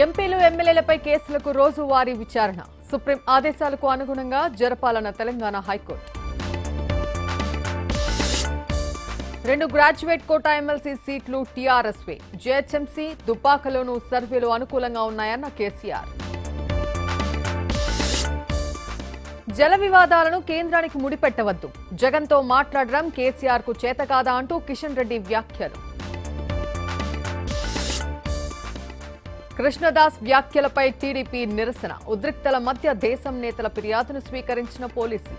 ఎంపీలు ఎమ్మెల్యేలపై కేసులకు రోజువారీ విచారణ సుప్రీం ఆదేశాలకు అనుగుణంగా జరపాలన్న Telangana high court 2 graduate quota MLC సీట్లు టీఆర్ఎస్వే జేహెచ్ఎంసీ దుబ్బాకలోనూ సర్వేలు అనుకూలంగా ఉన్నాయన్న కేసీఆర్ జల వివాదాలను కేంద్రానికి ముడిపెట్టవద్దు జగన్తో మాట్లాడడం కేసీఆర్కు చేతకాదా అంటూ కిషన్ రెడ్డి వ్యాఖ్యలు కృష్ణదాస్ వ్యాఖ్యలపై టీడీపీ నిరసన ఉద్రిక్తల మధ్య దేశం నేతల ఫిర్యాదును స్వీకరించిన పోలీసులు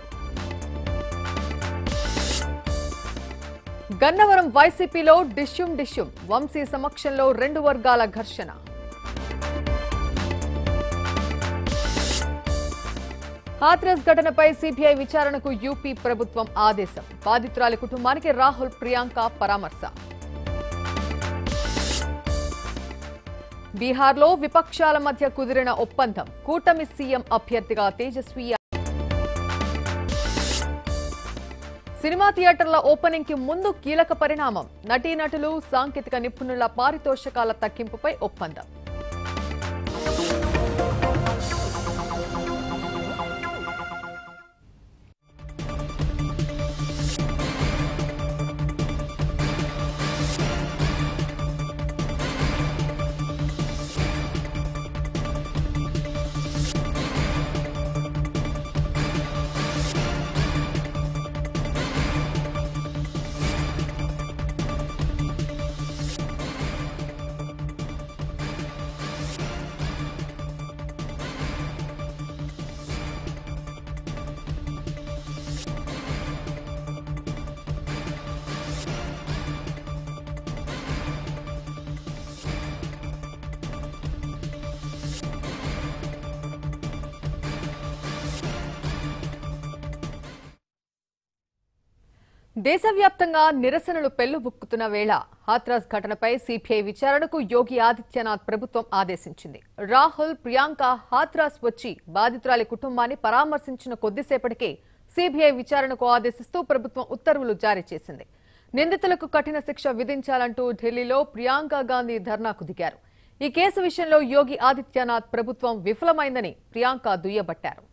గన్నవరం వైసీపీలో డిష్యూం వంశీ సమక్షంలో 2 వర్గాల ఘర్షణ హాథ్రస్ ఘటనపై సీబీఐ విచారణకు యూపీ ప్రభుత్వం ఆదేశం బాధితురాలి కుటుంబానికి రాహుల్ ప్రియాంక పరామర్శ బీహార్లో విపక్షాల మధ్య కుదిరిన ఒప్పందం కూటమి సీఎం అభ్యర్థిగా తేజస్వి సినిమా థియేటర్ల ఓపెనింగ్ కి ముందు కీలక పరిణామం నటీనటులు సాంకేతిక నిపుణుల పారితోషికాల తగ్గింపుపై ఒప్పందం దేశవ్యాప్తంగా నిరసనలు పెళ్లుబుక్కుతున్న వేళ హాథ్రస్ ఘటనపై సీబీఐ విచారణకు యోగి ఆదిత్యనాథ్ ప్రభుత్వం ఆదేశించింది రాహుల్ ప్రియాంక హాథ్రస్ వచ్చి బాధితురాలి కుటుంబాన్ని పరామర్శించిన కొద్దిసేపటికే సీబీఐ విచారణకు ఆదేశిస్తూ ప్రభుత్వం ఉత్తర్వులు జారీ చేసింది నిందితులకు కఠిన శిక్ష విధించాలంటూ ఢిల్లీలో ప్రియాంక గాంధీ ధర్నాకు దిగారు ఈ కేసు విషయంలో యోగి ఆదిత్యనాథ్ ప్రభుత్వం విఫలమైందని ప్రియాంక దుయ్యబట్టారు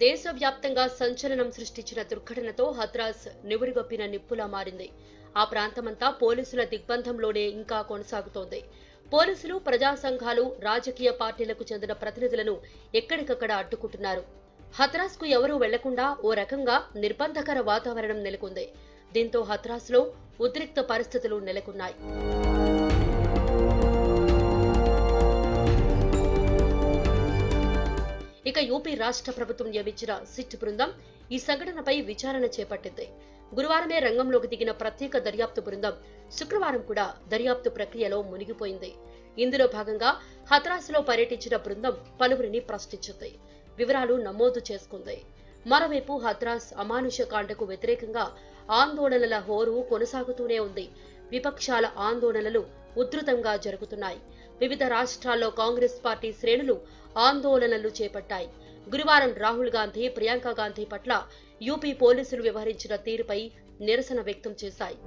దేశవ్యాప్తంగా సంచలనం సృష్టించిన దుర్ఘటనతో హథ్రాస్ నివురుగప్పిన నిప్పులా మారింది ఆ ప్రాంతమంతా పోలీసుల దిగ్బంధంలోనే ఇంకా కొనసాగుతోంది పోలీసులు ప్రజా సంఘాలు రాజకీయ పార్టీలకు చెందిన ప్రతినిధులను ఎక్కడికక్కడ అడ్డుకుంటున్నారు హథ్రాస్ కు ఎవరూ వెళ్లకుండా ఓ రకంగా నిర్బంధకర వాతావరణం నెలకొంది దీంతో హథ్రాస్ లో ఉద్రిక్త పరిస్థితులు నెలకొన్నాయి ఇక యూపీ రాష్ట్ర ప్రభుత్వం నియమించిన సిట్ బృందం ఈ సంఘటనపై విచారణ చేపట్టింది గురువారమే రంగంలోకి దిగిన ప్రత్యేక దర్యాప్తు బృందం శుక్రవారం కూడా దర్యాప్తు ప్రక్రియలో మునిగిపోయింది ఇందులో భాగంగా హథ్రాస్లో పర్యటించిన బృందం పలువురిని ప్రశ్నించింది వివరాలు నమోదు చేసుకుంది మరోవైపు హథ్రాస్ అమానుష కాండకు వ్యతిరేకంగా ఆందోళనల హోరు కొనసాగుతూనే ఉంది విపక్షాల ఆందోళనలు ఉధృతంగా జరుగుతున్నాయి వివిధ రాష్ట్రాల్లో కాంగ్రెస్ పార్టీ శ్రేణులు ఆందోళనలు చేపట్టాయి గురువారం రాహుల్ గాంధీ ప్రియాంక గాంధీ పట్ల యూపీ పోలీసులు వ్యవహరించిన తీరుపై నిరసన వ్యక్తం చేశాయి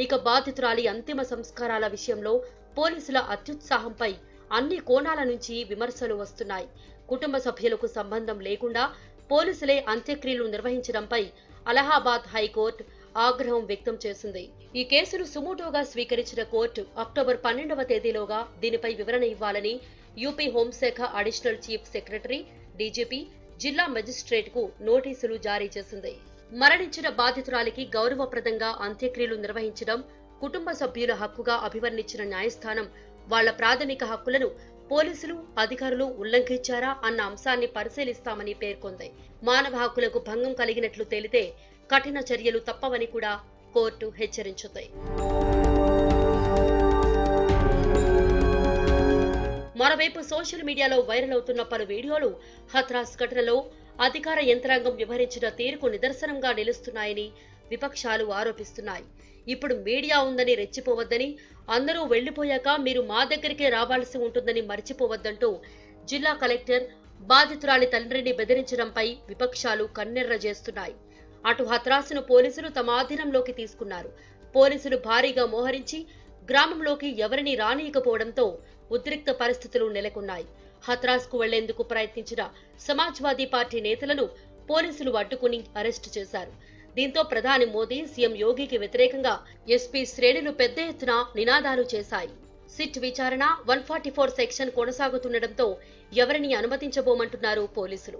ఇక బాధితురాలి అంతిమ సంస్కారాల విషయంలో పోలీసుల అత్యుత్సాహంపై అన్ని కోణాల నుంచి విమర్శలు వస్తున్నాయి కుటుంబ సభ్యులకు సంబంధం లేకుండా పోలీసులే అంత్యక్రియలు నిర్వహించడంపై అలహాబాద్ హైకోర్టు ఆగ్రహం వ్యక్తం చేసింది ఈ కేసును సుమోటోగా స్వీకరించిన కోర్టు అక్టోబర్ 12వ తేదీలోగా దీనిపై వివరణ ఇవ్వాలని యూపీ హోంశాఖ అడిషనల్ చీఫ్ సెక్రటరీ డీజీపీ జిల్లా మెజిస్ట్రేట్ కు నోటీసులు జారీ చేసింది మరణించిన బాధితురాలికి గౌరవప్రదంగా అంత్యక్రియలు నిర్వహించడం కుటుంబ సభ్యుల హక్కుగా అభివర్ణించిన న్యాయస్థానం వాళ్ల ప్రాథమిక హక్కులను పోలీసులు అధికారులు ఉల్లంఘించారా అన్న అంశాన్ని పరిశీలిస్తామని పేర్కొంది మానవ హక్కులకు భంగం కలిగినట్లు తేలితే కఠిన చర్యలు తప్పవని కూడా కోర్టు హెచ్చరించింది మరోవైపు సోషల్ మీడియాలో వైరల్ అవుతున్న పలు వీడియోలు హథ్రాస్ ఘటనలో అధికార యంత్రాంగం వ్యవహరించిన తీరుకు నిదర్శనంగా నిలుస్తున్నాయని విపక్షాలు ఆరోపిస్తున్నాయి ఇప్పుడు మీడియా ఉందని రెచ్చిపోవద్దని, అందరూ వెళ్లిపోయాక మీరు మా దగ్గరికే రావాల్సి ఉంటుందని మర్చిపోవద్దంటూ జిల్లా కలెక్టర్ బాధితురాలి తండ్రిని బెదిరించడంపై విపక్షాలు కన్నెర్ర చేస్తున్నాయి. అటు హత్రాస్ను పోలీసులు తమ ఆధీనంలోకి తీసుకున్నారు. పోలీసులు భారీగా మోహరించి గ్రామంలోకి ఎవరిని రానియకపోవడంతో ఉద్రిక్త పరిస్థితులు నెలకొన్నాయి. హత్రాస్కు వెళ్లేందుకు ప్రయత్నించిన సమాజ్వాదీ పార్టీ నేతలను పోలీసులు అడ్డుకుని అరెస్టు చేశారు. దీంతో ప్రధాని మోదీ, సీఎం యోగికి వ్యతిరేకంగా ఎస్పీ శ్రేణులు పెద్ద ఎత్తున నినాదాలు చేశాయి. సిట్ విచారణ 144 సెక్షన్ కొనసాగుతుండటంతో ఎవరిని అనుమతించబోమంటున్నారు పోలీసులు.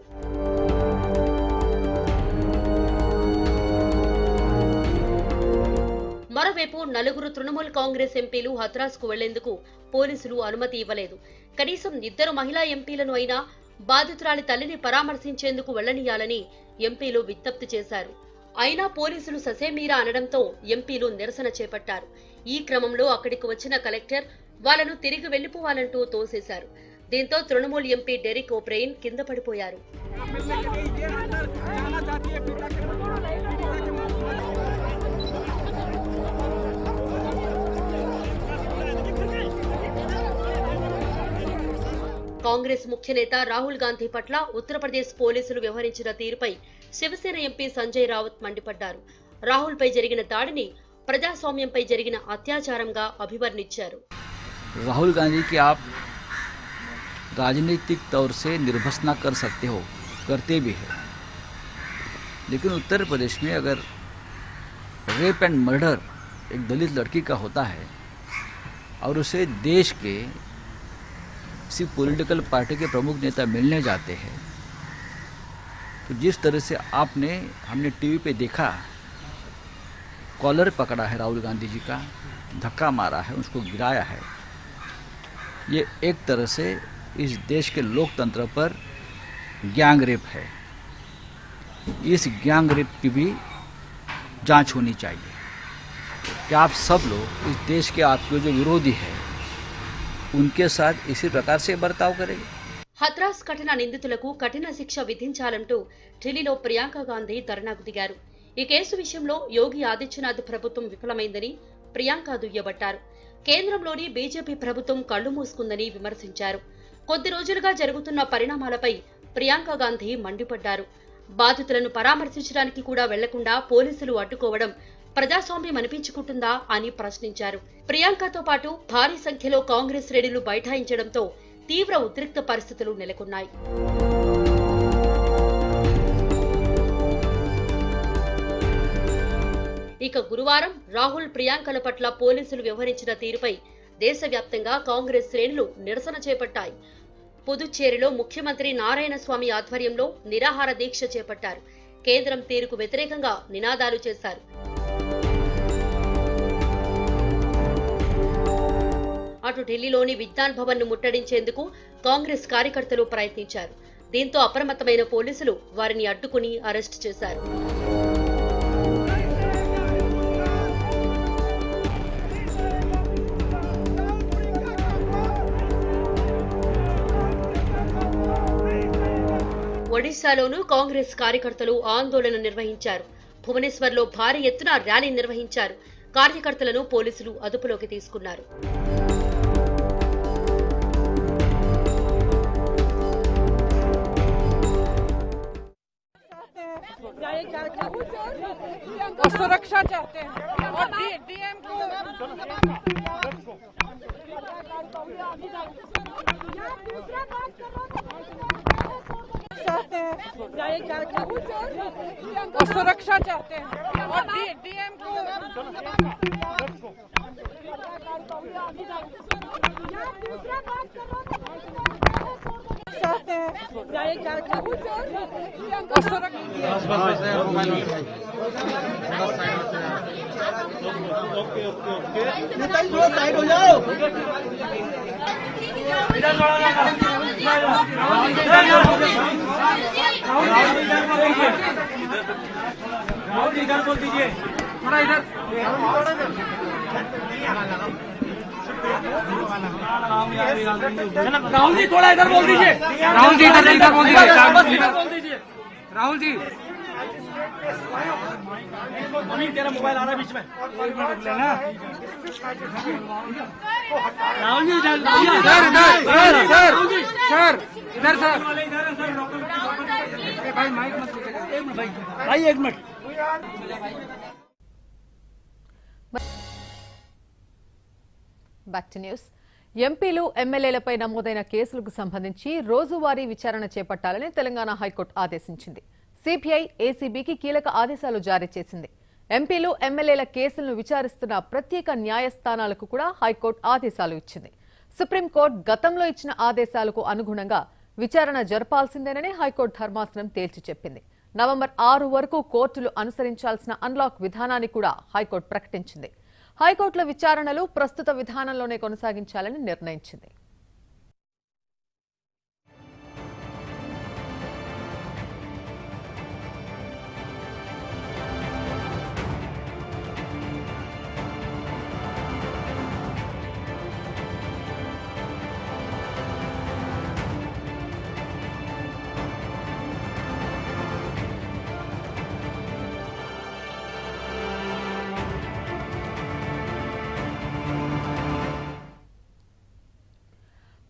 మరోవైపు నలుగురు తృణమూల్ కాంగ్రెస్ ఎంపీలు హత్రాస్కు వెళ్లేందుకు పోలీసులు అనుమతి ఇవ్వలేదు. కనీసం 2 మహిళా ఎంపీలను అయినా బాధితురాలి తల్లిని పరామర్శించేందుకు వెళ్లనీయాలని ఎంపీలు విజ్ఞప్తి చేశారు. అయినా పోలీసులు ససేమీరా అనడంతో ఎంపీలు నిరసన చేపట్టారు. ఈ క్రమంలో అక్కడికి వచ్చిన కలెక్టర్ వాళ్లను తిరిగి వెళ్లిపోవాలంటూ తోసేశారు. దీంతో తృణమూల్ ఎంపీ డెరిక్ ఓబ్రెయిన్ కింద పడిపోయారు. కాంగ్రెస్ ముఖ్య నేత రాహుల్ గాంధీ పట్ల ఉత్తరప్రదేశ్ పోలీసులు వ్యవహరించిన తీరుపై శివసేన ఎంపీ సంజయ్ రావత్ మండిపడ్డారు. రాహుల్ పై జరిగిన దాడిని ప్రజాస్వామ్యంపై జరిగిన అత్యాచారంగా అభివర్ణించారు. राहुल गांधी की आप राजनीतिक तौर से निर्भसना कर सकते हो, करते भी है, लेकिन उत्तर प्रदेश में अगर रेप एंड मर्डर एक दलित लड़की का होता है और उसे देश के किसी पॉलिटिकल पार्टी के प्रमुख नेता मिलने जाते हैं, तो जिस तरह से हमने टीवी पे देखा, कॉलर पकड़ा है राहुल गांधी जी का, धक्का मारा है, उसको गिराया है, ये एक तरह से इस देश के लोकतंत्र पर गैंग रेप है। इस गैंग रेप की भी जांच होनी चाहिए कि आप सब लोग इस देश के आपके जो विरोधी है उनके साथ इसी प्रकार से बर्ताव करेंगे। హత్రాస్ ఘటన నిందితులకు కఠిన శిక్ష విధించాలంటూ ఢిల్లీలో ప్రియాంక గాంధీ ధర్నాకు దిగారు. ఈ కేసు విషయంలో యోగి ఆదిత్యనాథ్ ప్రభుత్వం విఫలమైందని ప్రియాంక దుయ్యబట్టారు. కేంద్రంలోని బీజేపీ ప్రభుత్వం కళ్లు మూసుకుందని విమర్శించారు. కొద్ది రోజులుగా జరుగుతున్న పరిణామాలపై ప్రియాంక గాంధీ మండిపడ్డారు. బాధితులను పరామర్శించడానికి కూడా వెళ్లకుండా పోలీసులు అడ్డుకోవడం ప్రజాస్వామ్యం అనిపించుకుంటుందా అని ప్రశ్నించారు. ప్రియాంకతో పాటు భారీ సంఖ్యలో కాంగ్రెస్ శ్రేణులు బైఠాయించడంతో తీవ్ర ఉద్రిక్త పరిస్థితులు నెలకొన్నాయి. ఇక గురువారం రాహుల్, ప్రియాంకల పట్ల పోలీసులు వ్యవహరించిన తీరుపై దేశవ్యాప్తంగా కాంగ్రెస్ శ్రేణులు నిరసన చేపట్టాయి. పుదుచ్చేరిలో ముఖ్యమంత్రి నారాయణస్వామి ఆధ్వర్యంలో నిరాహార దీక్ష చేపట్టారు. కేంద్రం తీరుకు వ్యతిరేకంగా నినాదాలు చేశారు. అటు ఢిల్లీలోని విజ్ఞాన్ భవన్ ను ముట్టడించేందుకు కాంగ్రెస్ కార్యకర్తలు ప్రయత్నించారు. దీంతో అప్రమత్తమైన పోలీసులు వారిని అడ్డుకుని అరెస్టు చేశారు. ఒడిశాలోనూ కాంగ్రెస్ కార్యకర్తలు ఆందోళన నిర్వహించారు. భువనేశ్వర్లో భారీ ఎత్తున ర్యాలీ నిర్వహించారు. కార్యకర్తలను పోలీసులు అదుపులోకి తీసుకున్నారు. सुरक्षा चाहते हैं और डीएम को सुरक्षा चाहते हैं और डीएम को साइड हो जाओ। राहुल इधर बोल दीजिए, थोड़ा इधर। राहुल जी थोड़ा इधर बोल दीजिए। राहुल जी इधर बोल दीजिए। राहुल जी अमीन तेरा मोबाइल आ रहा है बीच में। लेना राहुल जी सर इधर सर भाई माइक मत भाई एक मिनट। Back to news. ఎంపీలు ఎమ్మెల్యేలపై నమోదైన కేసులకు సంబంధించి రోజువారీ విచారణ చేపట్టాలని తెలంగాణ హైకోర్టు ఆదేశించింది. సిబిఐ ఏసీబీకి కీలక ఆదేశాలు జారీ చేసింది. ఎంపీలు ఎమ్మెల్యేల కేసులను విచారిస్తున్న ప్రత్యేక న్యాయస్థానాలకు కూడా హైకోర్టు ఆదేశాలు ఇచ్చింది. సుప్రీంకోర్టు గతంలో ఇచ్చిన ఆదేశాలకు అనుగుణంగా విచారణ జరపాల్సిందేనని హైకోర్టు ధర్మాసనం తేల్చి చెప్పింది. నవంబర్ 6 వరకు కోర్టులు అనుసరించాల్సిన అన్లాక్ విధానాన్ని కూడా హైకోర్టు ప్రకటించింది. హైకోర్టుల విచారణలు ప్రస్తుత విధానంలోనే కొనసాగించాలని నిర్ణయించింది.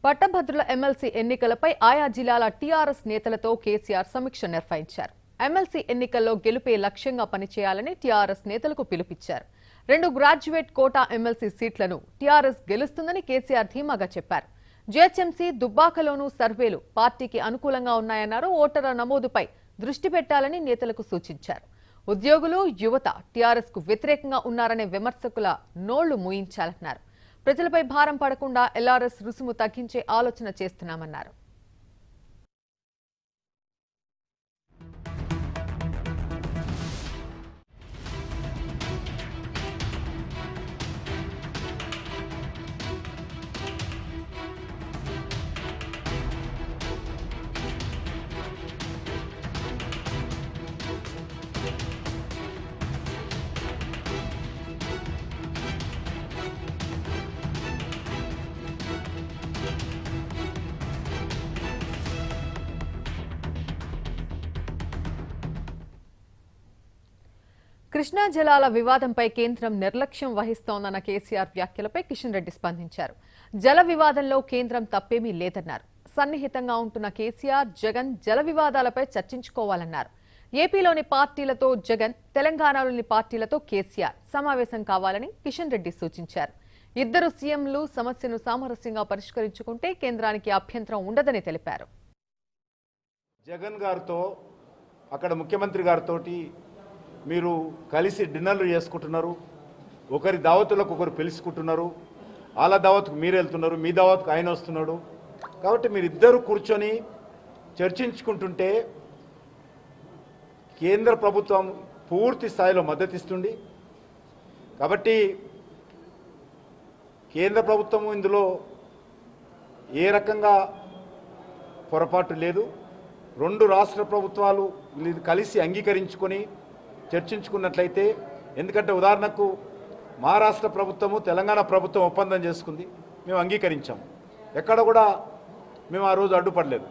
పట్టభద్రుల ఎమ్మెల్సీ ఎన్నికలపై ఆయా జిల్లాల టీఆర్ఎస్ నేతలతో కేసీఆర్ సమీక్ష నిర్వహించారు. ఎమ్మెల్సీ ఎన్నికల్లో గెలుపే లక్ష్యంగా పనిచేయాలని టీఆర్ఎస్ నేతలకు పిలుపిచ్చారు. 2 గ్రాడ్యుయేట్ కోటా ఎమ్మెల్సీ సీట్లను టీఆర్ఎస్ గెలుస్తుందని కేసీఆర్ ధీమాగా చెప్పారు. జీహెచ్ఎంసీ దుబ్బాకలోనూ సర్వేలు పార్టీకి అనుకూలంగా ఉన్నాయన్నారు. ఓటర్ల నమోదుపై దృష్టి పెట్టాలని నేతలకు సూచించారు. ఉద్యోగులు, యువత టీఆర్ఎస్ కు వ్యతిరేకంగా ఉన్నారనే విమర్శకుల నోళ్లు మూయించాలన్నారు. ప్రజలపై భారం పడకుండా ఎల్ఆర్ఎస్ రుసుము తగ్గించే ఆలోచన చేస్తున్నామన్నారు. కృష్ణా జలాల వివాదంపై కేంద్రం నిర్లక్ష్యం వహిస్తోందన్న కేసీఆర్ వ్యాఖ్యలపై కిషన్ రెడ్డి స్పందించారు. జల వివాదంలో కేంద్రం తప్పేమీ లేదన్నారు. సన్నిహితంగా ఉంటున్న కేసీఆర్, జగన్ జల వివాదాలపై చర్చించుకోవాలన్నారు. ఏపీలోని పార్టీలతో జగన్, తెలంగాణలోని పార్టీలతో కేసీఆర్ సమావేశం కావాలని కిషన్ రెడ్డి సూచించారు. ఇద్దరు సీఎంలు సమస్యను సామరస్యంగా పరిష్కరించుకుంటే కేంద్రానికి అభ్యంతరం ఉండదని తెలిపారు. జగన్ గారితో అక్కడ ముఖ్యమంత్రి గారితో మీరు కలిసి డిన్నర్లు చేసుకుంటున్నారు, ఒకరి దావతులకు ఒకరు పిలుచుకుంటున్నారు, వాళ్ళ దావత్కు మీరు వెళ్తున్నారు, మీ దావత్కు ఆయన వస్తున్నాడు. కాబట్టి మీరిద్దరూ కూర్చొని చర్చించుకుంటుంటే కేంద్ర ప్రభుత్వం పూర్తి స్థాయిలో మద్దతిస్తుంది. కాబట్టి కేంద్ర ప్రభుత్వం ఇందులో ఏ రకంగా పొరపాటు లేదు. 2 రాష్ట్ర ప్రభుత్వాలు కలిసి అంగీకరించుకొని చర్చించుకున్నట్లయితే, ఎందుకంటే ఉదాహరణకు మహారాష్ట్ర ప్రభుత్వము తెలంగాణ ప్రభుత్వం ఒప్పందం చేసుకుంది, మేము అంగీకరించాం, ఎక్కడ కూడా మేము ఆ రోజు అడ్డుపడలేదు.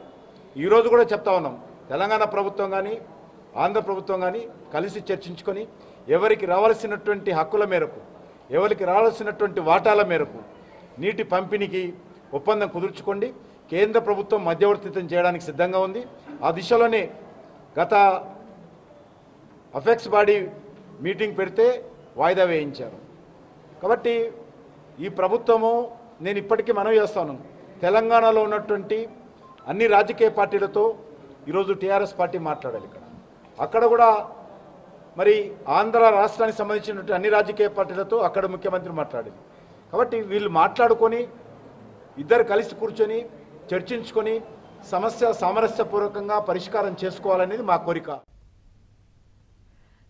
ఈరోజు కూడా చెప్తా ఉన్నాం, తెలంగాణ ప్రభుత్వం కానీ ఆంధ్ర ప్రభుత్వం కానీ కలిసి చర్చించుకొని ఎవరికి రావాల్సినటువంటి హక్కుల మేరకు, ఎవరికి రావాల్సినటువంటి వాటాల మేరకు నీటి పంపిణీకి ఒప్పందం కుదుర్చుకోండి. కేంద్ర ప్రభుత్వం మధ్యవర్తిత్వం చేయడానికి సిద్ధంగా ఉంది. ఆ దిశలోనే గత అఫెక్స్ బాడీ మీటింగ్ పెడితే వాయిదా వేయించారు. కాబట్టి ఈ ప్రభుత్వము, నేను ఇప్పటికీ మనవి చేస్తాను, తెలంగాణలో ఉన్నటువంటి అన్ని రాజకీయ పార్టీలతో ఈరోజు టీఆర్ఎస్ పార్టీ మాట్లాడాలి. అక్కడ కూడా మరి ఆంధ్ర రాష్ట్రానికి సంబంధించినటువంటి అన్ని రాజకీయ పార్టీలతో అక్కడ ముఖ్యమంత్రి మాట్లాడింది. కాబట్టి వీళ్ళు మాట్లాడుకొని ఇద్దరు కలిసి కూర్చొని చర్చించుకొని సమస్య సామరస్యపూర్వకంగా పరిష్కారం చేసుకోవాలనేది మా కోరిక.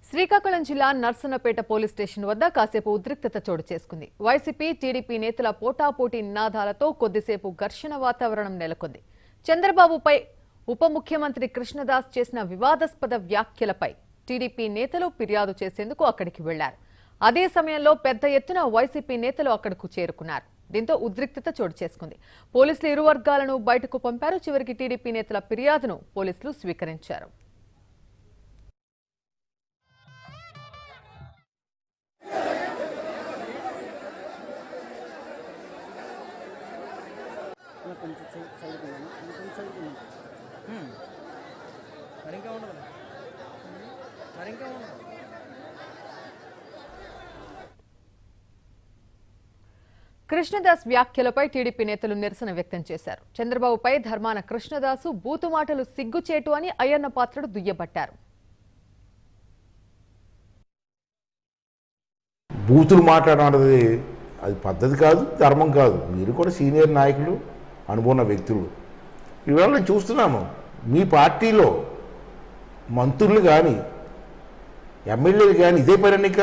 శ్రీకాకుళం జిల్లా నర్సన్నపేట పోలీస్ స్టేషన్ వద్ద కాసేపు ఉద్రిక్తత చోటు చేసుకుంది. వైసీపీ, టీడీపీ నేతల పోటాపోటీ నినాదాలతో కొద్దిసేపు ఘర్షణ వాతావరణం నెలకొంది. చంద్రబాబుపై ఉప ముఖ్యమంత్రి కృష్ణదాస్ చేసిన వివాదాస్పద వ్యాఖ్యలపై టీడీపీ నేతలు ఫిర్యాదు చేసేందుకు అక్కడికి వెళ్లారు. అదే సమయంలో పెద్ద ఎత్తున వైసీపీ నేతలు అక్కడకు చేరుకున్నారు. దీంతో ఉద్రిక్తత చోటు చేసుకుంది. పోలీసులు ఇరు వర్గాలను బయటకు పంపారు. చివరికి టీడీపీ నేతల ఫిర్యాదును పోలీసులు స్వీకరించారు. కృష్ణదాస్ వ్యాఖ్యలపై టీడీపీ నేతలు నిరసన వ్యక్తం చేశారు. చంద్రబాబుపై ధర్మాన కృష్ణదాసు బూతు మాటలు సిగ్గుచేటు అని అయ్యన్న పాత్రుడు దుయ్యబట్టారు. బూతులు మాట్లాడడం అనేది అది పద్ధతి కాదు, ధర్మం కాదు. మీరు కూడా సీనియర్ నాయకులు, అనుభవ వ్యక్తులు. ఇవాళ నేను చూస్తున్నాను మీ పార్టీలో మంత్రులు కానీ ఎమ్మెల్యేలు కానీ ఇదే పరిణిక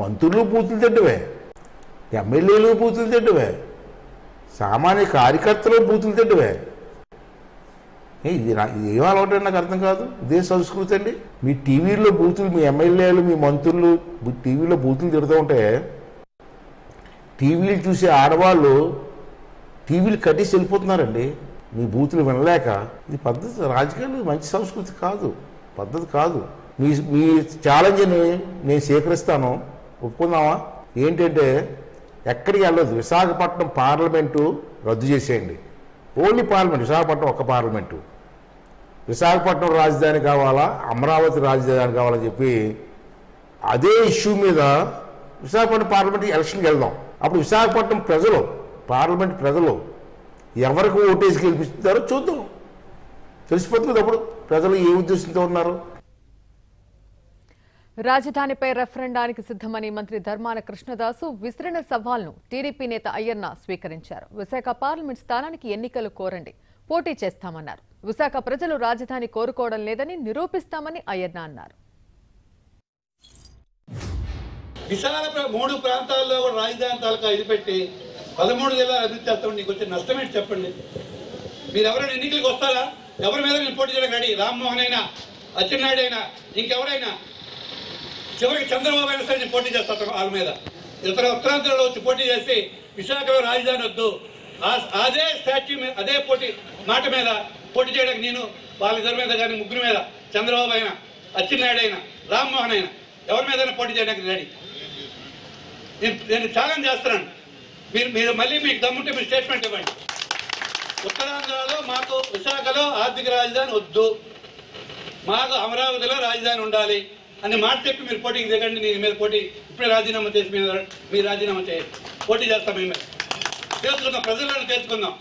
మంత్రులు బూతులు తిట్టవే, ఎమ్మెల్యేలు బూతులు తిట్టవే, సామాన్య కార్యకర్తలు బూతులు తిట్టవే. ఇది ఏం అలవాటు నాకు అర్థం కాదు. ఇదే సంస్కృతి అండి. మీ టీవీలో బూతులు, మీ ఎమ్మెల్యేలు, మీ మంత్రులు టీవీలో బూతులు తిడుతూ ఉంటే టీవీలు చూసే ఆడవాళ్ళు టీవీలు కట్టేసి వెళ్ళిపోతున్నారండి మీ బూతులు వినలేక. ఇది పద్ధతి, రాజకీయాలు మంచి సంస్కృతి కాదు, పద్ధతి కాదు. మీ ఛాలెంజ్ని నేను స్వీకరిస్తాను, ఒప్పుకుందామా? ఏంటంటే ఎక్కడికి వెళ్ళదు, విశాఖపట్నం పార్లమెంటు రద్దు చేసేయండి. ఓన్లీ పార్లమెంట్, విశాఖపట్నం ఒక్క పార్లమెంటు. విశాఖపట్నం రాజధాని కావాలా, అమరావతి రాజధాని కావాలని చెప్పి అదే ఇష్యూ మీద విశాఖపట్నం పార్లమెంట్ ఎలక్షన్కి వెళ్దాం. అప్పుడు విశాఖపట్నం ప్రజలు, పార్లమెంట్ ప్రజలు ఎవరికి ఓటేసి గెలిపిస్తారో చూద్దాం, తెలిసిపోతుంది అప్పుడు ప్రజలు ఏ ఉద్దేశంతో ఉన్నారు. రాజధానిపై రెఫరెండానికి సిద్ధమని మంత్రి ధర్మాన కృష్ణదాసు విసిరిన సవాల్ను టీడీపీ నేత అయ్యన్న స్వీకరించారు. విశాఖ పార్లమెంట్ స్థానానికి ఎన్నికలు కోరండి, పోటీ చేస్తామన్నారు. విశాఖ ప్రజలు రాజధాని కోరుకోవడం లేదని నిరూపిస్తామని అయ్యన్న అన్నారు. విశాల 3 ప్రాంతాల్లో కూడా రాజధాని తాలూకా ఇది పెట్టి 13 జిల్లాలు అభివృద్ధి చేస్తాం. నీకు వచ్చే నష్టమేంటి చెప్పండి. మీరు ఎవరైనా ఎన్నికలకు వస్తారా? ఎవరి మీద నేను పోటీ చేయడానికి రెడీ. రామ్మోహన్ అయినా, అచ్చెన్నాయుడు అయినా, ఇంకెవరైనా, చివరికి చంద్రబాబు అయినా సరే నేను పోటీ చేస్తాను వాళ్ళ మీద. ఇతర ఉత్తరాంధ్రలో వచ్చి పోటీ చేసి విశాఖలో రాజధాని వద్దు, అదే స్టాచ్యూ మీద, అదే మాట మీద పోటీ చేయడానికి నేను వాళ్ళిద్దరి మీద కానీ, ముగ్గురు మీద, చంద్రబాబు అయినా, అచ్చెన్నాయుడు అయినా, రామ్మోహన్ అయినా, ఎవరి మీదైనా పోటీ చేయడానికి రెడీ. నేను ఛాలెంజ్ చేస్తున్నాను. మీరు మళ్ళీ మీకు దమ్ముంటే మీరు స్టేట్మెంట్ ఇవ్వండి. ఉత్తరాంధ్రలో మాకు విశాఖలో ఆర్థిక రాజధాని వద్దు, మాకు అమరావతిలో రాజధాని ఉండాలి అని మాట చెప్పి మీరు పోటీకి దిగండి. నేను మీద పోటీ ఇప్పుడే రాజీనామా చేసి మీరు రాజీనామా చేయండి, పోటీ చేస్తాం. మేము తెలుసుకుందాం, ప్రజలను తెలుసుకుందాం.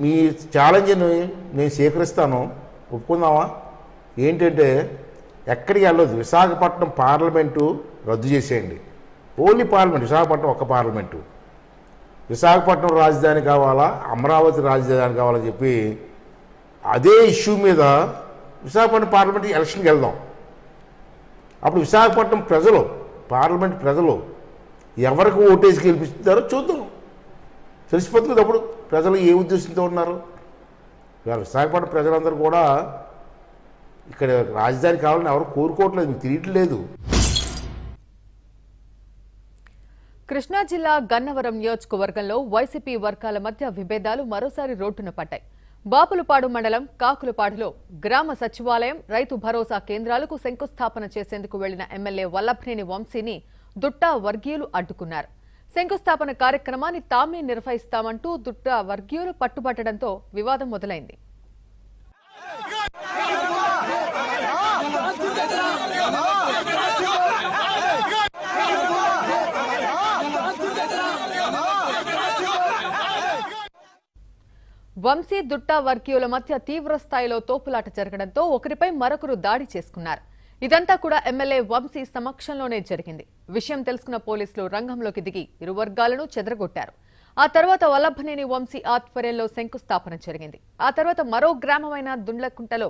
మీ ఛాలెంజ్ని నేను స్వీకరిస్తాను, ఒప్పుకుందామా? ఏంటంటే ఎక్కడికి వెళ్ళదు, విశాఖపట్నం పార్లమెంటు రద్దు చేసేయండి. ఓన్లీ పార్లమెంట్, విశాఖపట్నం ఒక్క పార్లమెంటు. విశాఖపట్నం రాజధాని కావాలా, అమరావతి రాజధాని కావాలని చెప్పి అదే ఇష్యూ మీద విశాఖపట్నం పార్లమెంట్ ఎలక్షన్కి వెళ్దాం. అప్పుడు విశాఖపట్నం ప్రజలు, పార్లమెంట్ ప్రజలు ఎవరికి ఓటేసి గెలిపిస్తారో చూద్దాం, తెలిసిపోతుంది అప్పుడు ప్రజలు ఏ ఉద్దేశంతో ఉన్నారు. విశాఖపట్నం ప్రజలందరూ కూడా ఇక్కడ రాజధాని కావాలని ఎవరు కోరుకోవట్లేదు, మీకు తెలియట్లేదు. కృష్ణా జిల్లా గన్నవరం నియోజకవర్గంలో వైసీపీ వర్గాల మధ్య విభేదాలు మరోసారి రోడ్డున పడ్డాయి. బాపులపాడు మండలం కాకులపాడులో గ్రామ సచివాలయం, రైతు భరోసా కేంద్రాలకు శంకుస్థాపన చేసేందుకు వెళ్లిన ఎమ్మెల్యే వల్లభనేని వంశీని దుట్టా వర్గీయులు అడ్డుకున్నారు. శంకుస్థాపన కార్యక్రమాన్ని తామే నిర్వహిస్తామంటూ దుట్టా వర్గీయులు పట్టుబట్టడంతో వివాదం మొదలైంది. వంశీ, దుట్టా వర్గీయుల మధ్య తీవ్ర స్థాయిలో తోపులాట జరగడంతో ఒకరిపై మరొకరు దాడి చేసుకున్నారు. ఇదంతా కూడా ఎమ్మెల్యే వంశీ సమక్షంలోనే జరిగింది. విషయం తెలుసుకున్న పోలీసులు రంగంలోకి దిగి ఇరు వర్గాలను చెదరగొట్టారు. ఆ తర్వాత వల్లభనేని వంశీ ఆధ్వర్యంలో శంకుస్థాపన జరిగింది. ఆ తర్వాత మరో గ్రామమైన దుండ్లకుంటలో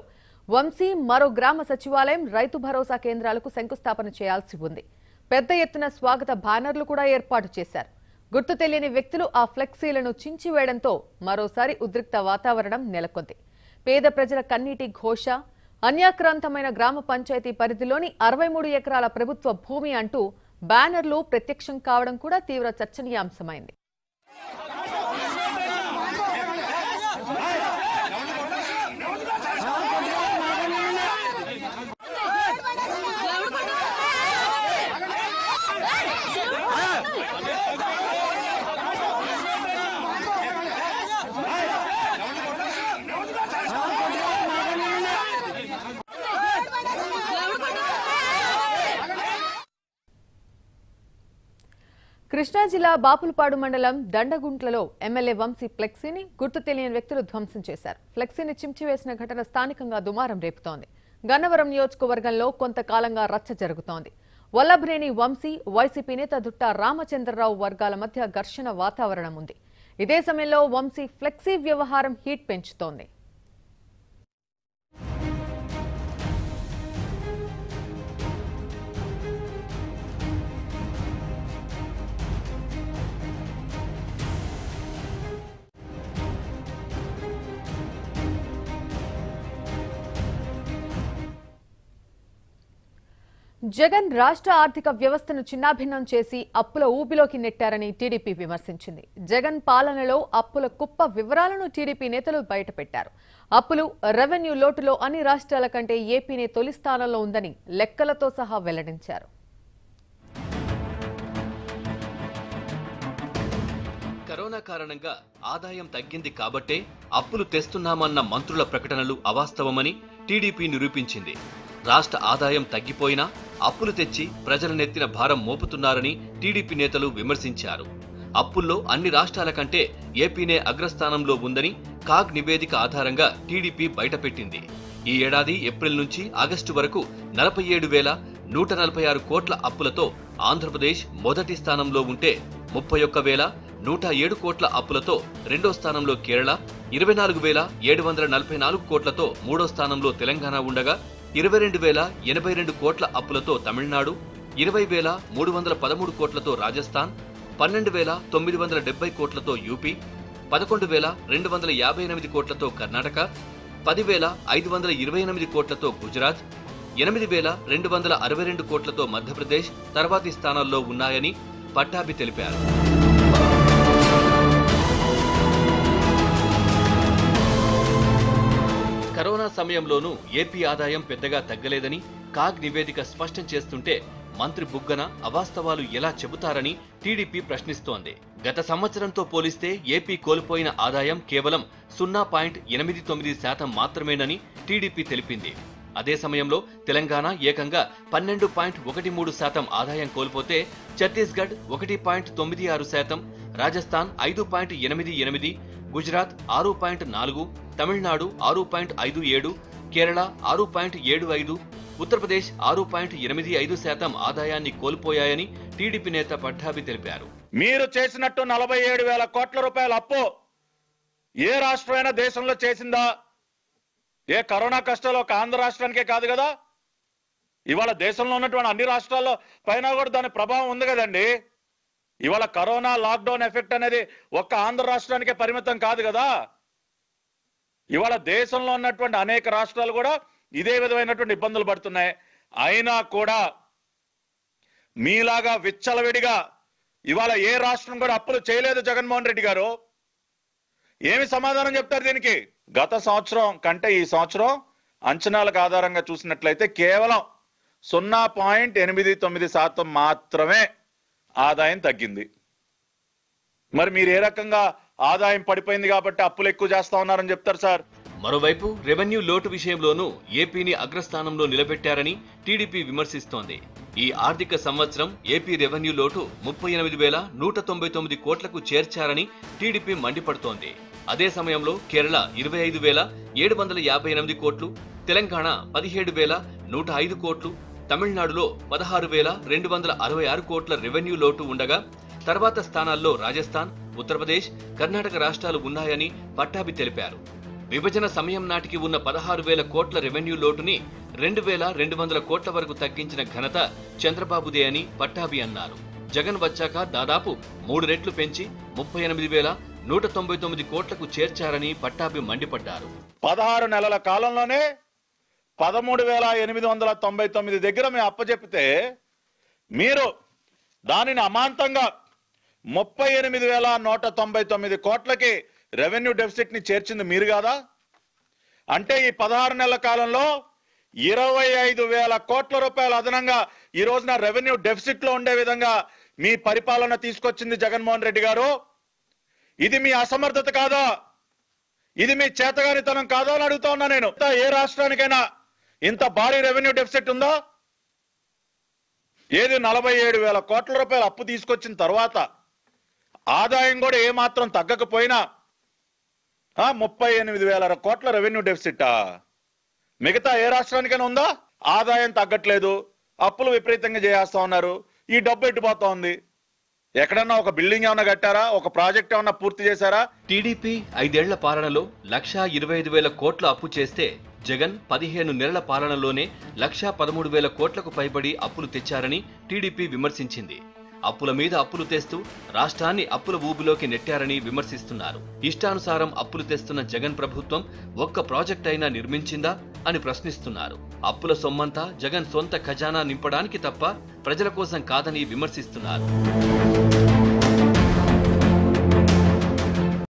వంశీ మరో గ్రామ సచివాలయం, రైతు భరోసా కేంద్రాలకు శంకుస్థాపన చేయాల్సి ఉంది. పెద్ద ఎత్తున స్వాగత బ్యానర్లు కూడా ఏర్పాటు చేశారు. గుర్తు తెలియని వ్యక్తులు ఆ ఫ్లెక్సీలను చించివేయడంతో మరోసారి ఉద్రిక్త వాతావరణం నెలకొంది. పేద ప్రజల కన్నీటి ఘోష, అన్యాక్రాంతమైన గ్రామ పంచాయతీ పరిధిలోని 63 ఎకరాల ప్రభుత్వ భూమి అంటూ బ్యానర్లు ప్రత్యక్షం కావడం కూడా తీవ్ర చర్చనీయాంశమైంది. కృష్ణా జిల్లా బాపులపాడు మండలం దండగుంట్లలో ఎమ్మెల్యే వంశీ ఫ్లెక్సీని గుర్తు తెలియని వ్యక్తులు ధ్వంసం చేశారు. ఫ్లెక్సీని చించివేసిన ఘటన స్థానికంగా దుమారం రేపుతోంది. గన్నవరం నియోజకవర్గంలో కొంతకాలంగా రచ్చ జరుగుతోంది. వల్లభనేని వంశీ, వైసీపీ నేత దుట్ట రామచంద్రరావు వర్గాల మధ్య ఘర్షణ వాతావరణం ఉంది. ఇదే సమయంలో వంశీ ఫ్లెక్సీ వ్యవహారం హీట్ పెంచుతోంది. జగన్ రాష్ట్ర ఆర్థిక వ్యవస్థను చిన్నాభిన్నం చేసి అప్పుల ఊబిలోకి నెట్టారని టీడీపీ విమర్శించింది. జగన్ పాలనలో అప్పుల కుప్ప వివరాలను టీడీపీ నేతలు బయటపెట్టారు. అప్పులు, రెవెన్యూ లోటులో అన్ని రాష్ట్రాల కంటే ఏపీనే తొలి స్థానంలో ఉందని లెక్కలతో సహా వెల్లడించారు. కరోనా కారణంగా ఆదాయం తగ్గింది కాబట్టే అప్పులు తెస్తున్నామన్న మంత్రుల ప్రకటనలు అవాస్తవమని టీడీపీ నిరూపించింది. రాష్ట్ర ఆదాయం తగ్గిపోయినా అప్పులు తెచ్చి ప్రజల నెత్తిన భారం మోపుతున్నారని టీడీపీ నేతలు విమర్శించారు. అప్పుల్లో అన్ని రాష్ట్రాల కంటే ఏపీనే అగ్రస్థానంలో ఉందని కాగ్ నివేదిక ఆధారంగా టీడీపీ బయటపెట్టింది. ఈ ఏడాది ఏప్రిల్ నుంచి ఆగస్టు వరకు 47,146 కోట్ల అప్పులతో ఆంధ్రప్రదేశ్ మొదటి స్థానంలో ఉంటే 31,107 కోట్ల అప్పులతో రెండో స్థానంలో కేరళ, 24,744 కోట్లతో మూడో స్థానంలో తెలంగాణ ఉండగా 22,082 కోట్ల అప్పులతో తమిళనాడు, 20,313 కోట్లతో రాజస్థాన్, 12,970 కోట్లతో యూపీ, 11,258 కోట్లతో కర్ణాటక, 10,528 కోట్లతో గుజరాత్, 8,262 కోట్లతో మధ్యప్రదేశ్ తర్వాతి స్థానాల్లో ఉన్నాయని పట్టాభి తెలిపారు. కరోనా సమయంలోనూ ఏపీ ఆదాయం పెద్దగా తగ్గలేదని కాగ్ నివేదిక స్పష్టం చేస్తుంటే మంత్రి బుగ్గన అవాస్తవాలు ఎలా చెబుతారని టీడీపీ ప్రశ్నిస్తోంది. గత సంవత్సరంతో పోలిస్తే ఏపీ కోల్పోయిన ఆదాయం కేవలం 0.89% మాత్రమేనని టీడీపీ తెలిపింది. అదే సమయంలో తెలంగాణ ఏకంగా 12.13% ఆదాయం కోల్పోతే ఛత్తీస్గఢ్ 1.96%, రాజస్థాన్ 5.88%, గుజరాత్ 6.4%, తమిళనాడు 6.57%, కేరళ 6.75%, ఉత్తరప్రదేశ్ 6.85% ఆదాయాన్ని కోల్పోయాయని టీడీపీ నేత పట్టాభి తెలిపారు. మీరు చేసినట్టు 47,000 కోట్ల రూపాయల అప్పు ఏ రాష్ట్రమైనా దేశంలో చేసిందా? ఏ కరోనా కష్టాలు ఒక ఆంధ్ర రాష్ట్రానికే కాదు కదా, ఇవాళ దేశంలో ఉన్నటువంటి అన్ని రాష్ట్రాల్లో పైన కూడా దాని ప్రభావం ఉంది కదండి. ఇవాళ కరోనా లాక్డౌన్ ఎఫెక్ట్ అనేది ఒక్క ఆంధ్ర రాష్ట్రానికే పరిమితం కాదు కదా. ఇవాళ దేశంలో ఉన్నటువంటి అనేక రాష్ట్రాలు కూడా ఇదే విధమైనటువంటి ఇబ్బందులు పడుతున్నాయి. అయినా కూడా మీలాగా విచ్చలవిడిగా ఇవాళ ఏ రాష్ట్రం కూడా అప్పులు చేయలేదు జగన్మోహన్ రెడ్డి గారు. ఏమి సమాధానం చెప్తారు దీనికి? గత సంవత్సరం కంటే ఈ సంవత్సరం అంచనాలకు ఆధారంగా చూసినట్లయితే కేవలం 0.89% మాత్రమే ఆదాయం తగ్గింది. మరి మీరు ఏ రకంగా ఆదాయం పడిపోయింది కాబట్టి అప్పులు ఎక్కువ చేస్తా ఉన్నారని చెప్తారు సార్? మరోవైపు రెవెన్యూ లోటు విషయంలోనూ ఏపీని అగ్రస్థానంలో నిలబెట్టారని టీడీపీ విమర్శిస్తోంది. ఈ ఆర్థిక సంవత్సరం ఏపీ రెవెన్యూ లోటు 38,199 కోట్లకు చేర్చారని టీడీపీ మండిపడుతోంది. అదే సమయంలో కేరళ 25,758 కోట్లు, తెలంగాణ 17,105 కోట్లు, తమిళనాడులో 16,266 కోట్ల రెవెన్యూ లోటు ఉండగా తర్వాత స్థానాల్లో రాజస్థాన్, ఉత్తరప్రదేశ్, కర్ణాటక రాష్ట్రాలు ఉన్నాయని పట్టాభి తెలిపారు. విభజన సమయం నాటికి ఉన్న 16,000 కోట్ల రెవెన్యూ లోటుని 2,200 కోట్ల వరకు తగ్గించిన ఘనత చంద్రబాబుదే అని పట్టాభి అన్నారు. జగన్ వచ్చాక దాదాపు 3 రెట్లు పెంచి 38,199 కోట్లకు చేర్చారని పట్టాభి మండిపడ్డారు. 16 నెలల కాలంలోనే 13,899 దగ్గర మేము అప్పచెప్పితే మీరు దానిని అమాంతంగా 38,199 కోట్లకి రెవెన్యూ డెఫిసిట్ ని చేర్చింది మీరు కాదా? అంటే ఈ 16 నెలల కాలంలో 25,000 కోట్ల రూపాయలు అదనంగా ఈ రోజున రెవెన్యూ డెఫిసిట్ లో ఉండే విధంగా మీ పరిపాలన తీసుకొచ్చింది జగన్మోహన్ రెడ్డి గారు. ఇది మీ అసమర్థత కాదా? ఇది మీ చేతగానితనం కాదా అని అడుగుతా ఉన్నా నేను. ఏ రాష్ట్రానికైనా ఇంత భారీ రెవెన్యూ డెఫిసిట్ ఉందా? ఏది 47,000 కోట్ల రూపాయలు అప్పు తీసుకొచ్చిన తర్వాత ఆదాయం కూడా ఏమాత్రం తగ్గకపోయినా 38,000 కోట్ల రెవెన్యూ డెఫిసిటా? మిగతా ఏ రాష్ట్రానికైనా ఉందా? ఆదాయం తగ్గట్లేదు, అప్పులు విపరీతంగా చేస్తా ఉన్నారు, ఈ డబ్బు ఎట్టుపోతా ఉంది. ఎక్కడన్నా ఒక బిల్డింగ్ ఏమన్నా కట్టారా? ఒక ప్రాజెక్ట్ ఏమన్నా పూర్తి చేశారా? టీడీపీ 5 ఏళ్ల పాలనలో 1,25,000 కోట్ల అప్పు చేస్తే జగన్ 15 నెలల పాలనలోనే 1,13,000 కోట్లకు పైబడి అప్పులు తెచ్చారని టీడీపీ విమర్శించింది. అప్పుల మీద అప్పులు తెస్తూ రాష్ట్రాన్ని అప్పుల ఊబిలోకి నెట్టారని విమర్శిస్తున్నారు. ఇష్టానుసారం అప్పులు తెస్తున్న జగన్ ప్రభుత్వం ఒక్క ప్రాజెక్ట్ అయినా నిర్మించిందా అని ప్రశ్నిస్తున్నారు. అప్పుల సొమ్మంతా జగన్ సొంత ఖజానా నింపడానికి తప్ప ప్రజల కోసం కాదని విమర్శిస్తున్నారు.